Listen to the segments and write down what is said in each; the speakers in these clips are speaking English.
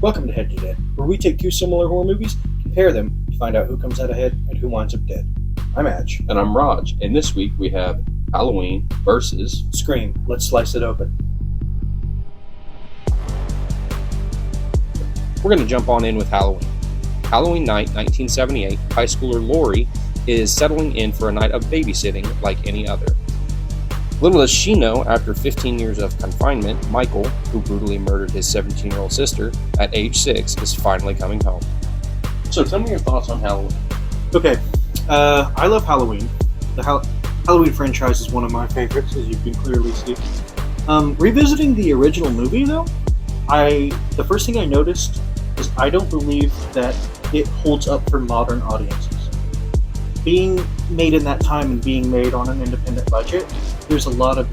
Welcome to Head to Dead, where we take two similar horror movies, compare them, to find out who comes out ahead and who winds up dead. I'm Adge. And I'm Raj, and this week we have Halloween versus Scream. Let's slice it open. We're going to jump on in with Halloween. Halloween night, 1978, high schooler Lori is settling in for a night of babysitting like any other. Little does she know, after 15 years of confinement, Michael, who brutally murdered his 17-year-old sister at age 6, is finally coming home. So tell me your thoughts on Halloween. Okay, I love Halloween. The Halloween franchise is one of my favorites, as you can clearly see. Revisiting the original movie, though, the first thing I noticed is I don't believe that it holds up for modern audiences. Being made in that time and being made on an independent budget, there's a lot of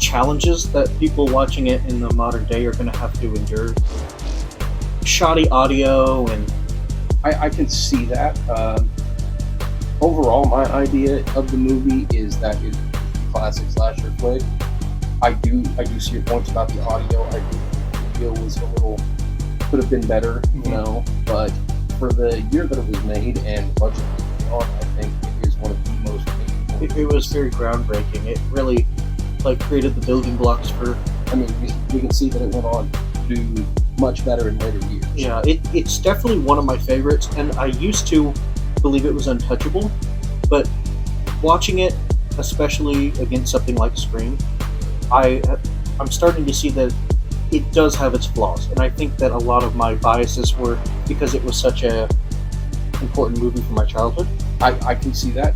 challenges that people watching it in the modern day are going to have to endure. Shoddy audio, and I can see that. Overall, my idea of the movie is that it's a classic slasher flick. I do see your points about the audio. I do feel could have been better, but for the year that it was made and the budget it was on, I think it is one of the most amazing. It was very groundbreaking. It really created the building blocks for. I mean, we can see that it went on to do much better in later years. Yeah, it's definitely one of my favorites, and I used to believe it was untouchable, but watching it, especially against something like Scream, I'm starting to see that it does have its flaws, and I think that a lot of my biases were because it was such a important movie for my childhood. I can see that.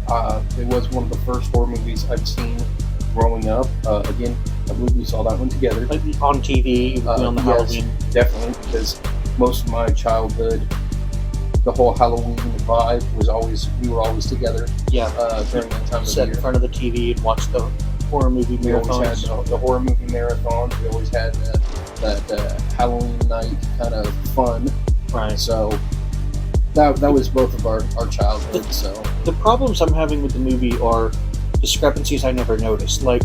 It was one of the first horror movies I've seen growing up. Again, I believe we saw that one together. On TV, on the Halloween. Definitely, because most of my childhood, the whole Halloween vibe was we were always together. Yeah. During that time of Sit year. in front of the TV and watch the horror movie We always marathons. had the horror movie marathons. We always had that Halloween night kind of fun. Right. So that was both of our childhood. So the problems I'm having with the movie are discrepancies I never noticed. Like,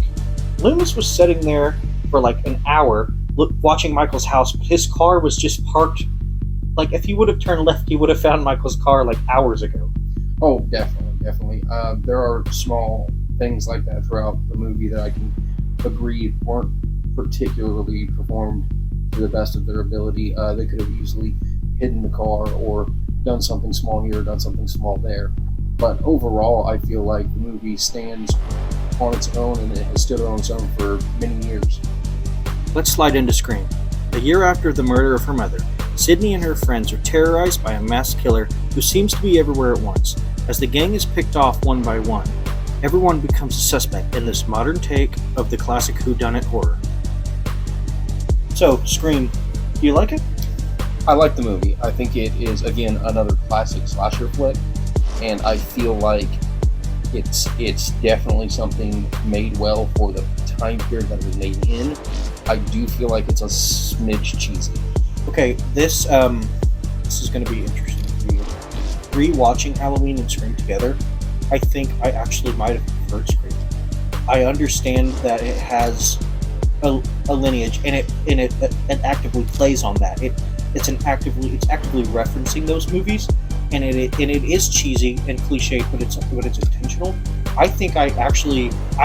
Loomis was sitting there for an hour watching Michael's house, but his car was just parked. If he would have turned left, he would have found Michael's car hours ago. Oh, definitely. There are small things like that throughout the movie that I can agree weren't particularly performed to the best of their ability. They could have easily hidden the car or done something small here or done something small there. But overall, I feel like the movie stands on its own, and it has stood on its own for many years. Let's slide into Scream. A year after the murder of her mother, Sydney and her friends are terrorized by a masked killer who seems to be everywhere at once. As the gang is picked off one by one, everyone becomes a suspect in this modern take of the classic whodunit horror. So, Scream, do you like it? I like the movie. I think it is, again, another classic slasher flick, and I feel like it's definitely something made well for the time period that it was made in. I do feel like it's a smidge cheesy. Okay, this is going to be interesting for you. Rewatching Halloween and Scream together, I think I actually might have preferred Scream. I understand that it has a lineage, and it actively plays on that. It's actively referencing those movies, and it is cheesy and cliched, but it's intentional. I think I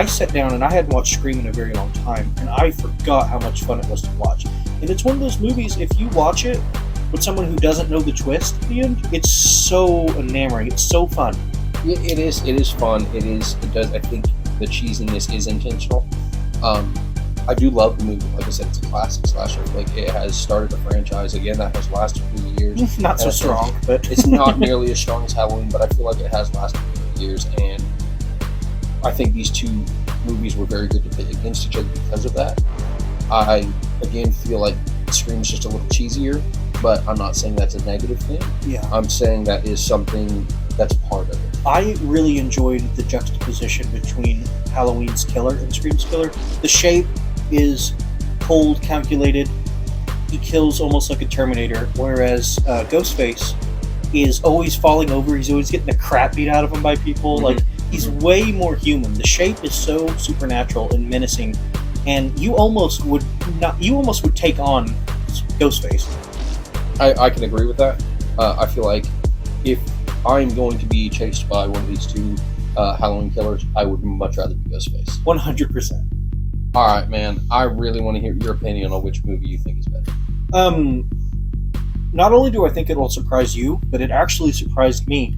sat down and I hadn't watched Scream in a very long time, and I forgot how much fun it was to watch. And it's one of those movies, if you watch it with someone who doesn't know the twist at the end, it's so enamoring. It's so fun. It is fun. It does. I think the cheesiness is intentional. I do love the movie. Like I said, it's a classic slasher. It has started a franchise again that has lasted for years. Not so strong, but it's not nearly as strong as Halloween, but I feel like it has lasted for years. And I think these two movies were very good to play against each other because of that. I again feel like Scream's just a little cheesier, but I'm not saying that's a negative thing. Yeah, I'm saying that is something that's part of it. I really enjoyed the juxtaposition between Halloween's killer and Scream's killer. The shape is cold, calculated. He kills almost like a Terminator, whereas Ghostface is always falling over. He's always getting the crap beat out of him by people. Mm-hmm. He's way more human. The shape is so supernatural and menacing, and you almost would take on is Ghostface. I can agree with that. I feel like if I'm going to be chased by one of these two Halloween killers, I would much rather be Ghostface. 100%. All right, man. I really want to hear your opinion on which movie you think is better. Not only do I think it will surprise you, but it actually surprised me.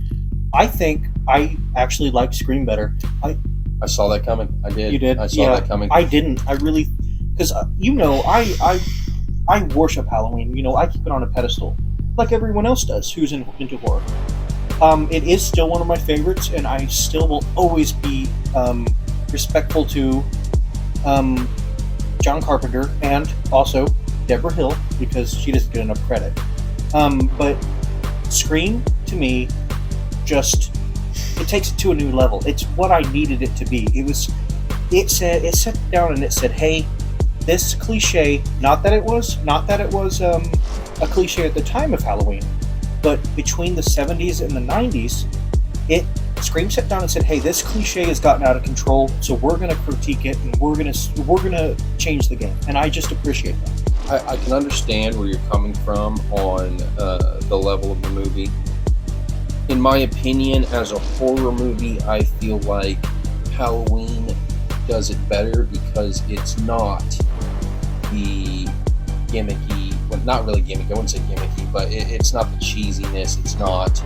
I think I actually like Scream better. I saw that coming. I did. You did? I saw that coming. I didn't. I really, because I worship Halloween. I keep it on a pedestal, like everyone else does who's into horror. It is still one of my favorites, and I still will always be respectful to John Carpenter and also Deborah Hill, because she doesn't get enough credit. But Scream, to me, it takes it to a new level. It's what I needed it to be. It sat down and it said, hey, this cliche, not that it was a cliche at the time of Halloween, but between the 70s and the 90s, Scream sat down and said, hey, this cliche has gotten out of control, so we're going to critique it, and we're going to change the game. And I just appreciate that. I can understand where you're coming from on the level of the movie. In my opinion, as a horror movie, I feel like Halloween does it better because it's not the gimmicky, well, not really gimmicky, I wouldn't say gimmicky, but it's not the cheesiness, it's not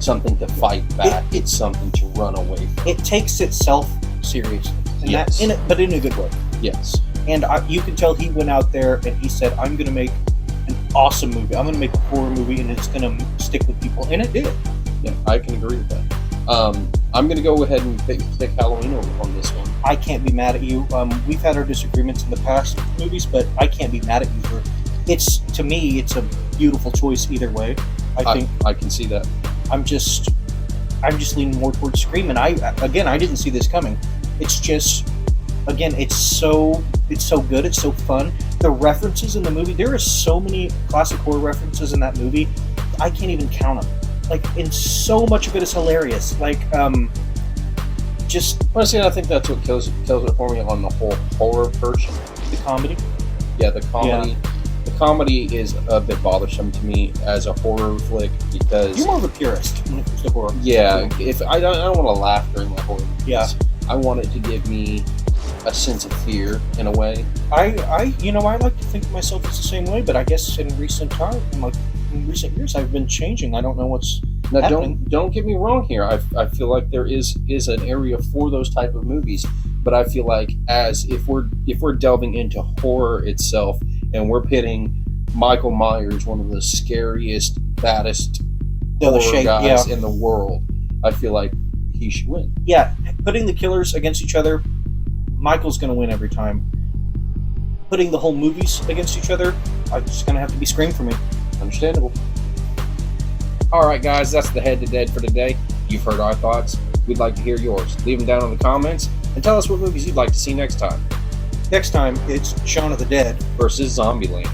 something to fight back, it's something to run away from. It takes itself seriously, and Yes. but in a good way. Yes. And you can tell he went out there and he said, I'm going to make an awesome movie. I'm going to make a horror movie, and it's going to stick with people. And it did. Yeah, I can agree with that. I'm going to go ahead and pick Halloween on this one. I can't be mad at you. We've had our disagreements in the past movies, but I can't be mad at you. To me, it's a beautiful choice either way. I can see that. I'm just leaning more towards Scream. And I didn't see this coming. It's just, again, it's so good. It's so fun. The references in the movie, there are so many classic horror references in that movie. I can't even count them. And so much of it is hilarious. Honestly, I think that's what kills it for me on the whole horror portion. The comedy. Yeah, the comedy. Yeah. The comedy is a bit bothersome to me as a horror flick because you're more of a purist when it comes to horror. Yeah, if I don't want to laugh during my horror movies. Yeah, I want it to give me a sense of fear in a way. I like to think of myself as the same way, but I guess in recent years, I've been changing. I don't know what's happening. Don't get me wrong here. I feel like there is an area for those type of movies, but I feel like if we're delving into horror itself and we're pitting Michael Myers, one of the scariest, baddest horror guys in the world, I feel like he should win. Yeah, putting the killers against each other, Michael's going to win every time. Putting the whole movies against each other, it's going to have to be Scream for me. Understandable. Alright guys, that's the Head to Dead for today. You've heard our thoughts. We'd like to hear yours. Leave them down in the comments and tell us what movies you'd like to see next time. Next time, it's Shaun of the Dead versus Zombieland.